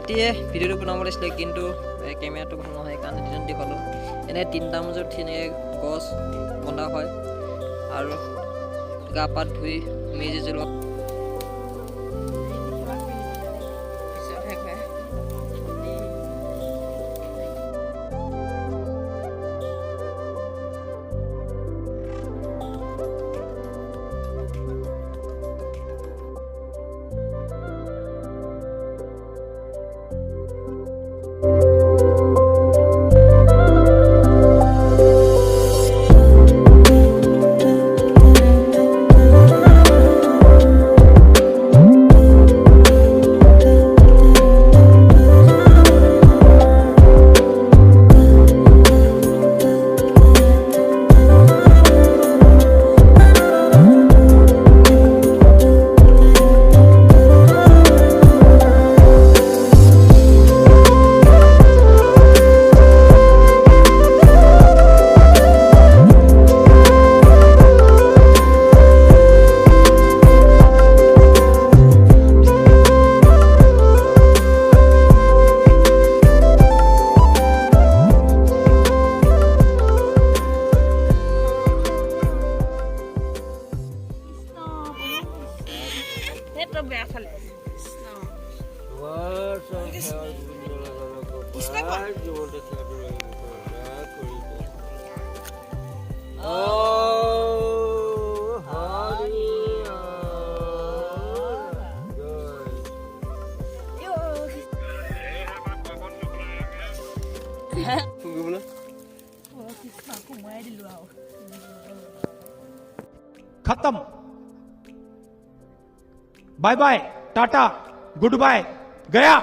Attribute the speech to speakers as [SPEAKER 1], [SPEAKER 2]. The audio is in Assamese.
[SPEAKER 1] ৰাতিয়ে ভিডিঅ'টো বনাব লাগিছিলে কিন্তু কেমেৰাটো ভাল নহয় কাৰণে দিনত দেখুৱালোঁ এনে 3টা বজাত এনেকৈ গছ বন্ধা হয় আৰু গা পা ধুই মেজি জ্বলোৱা
[SPEAKER 2] खत्म bye bye tata good bye गया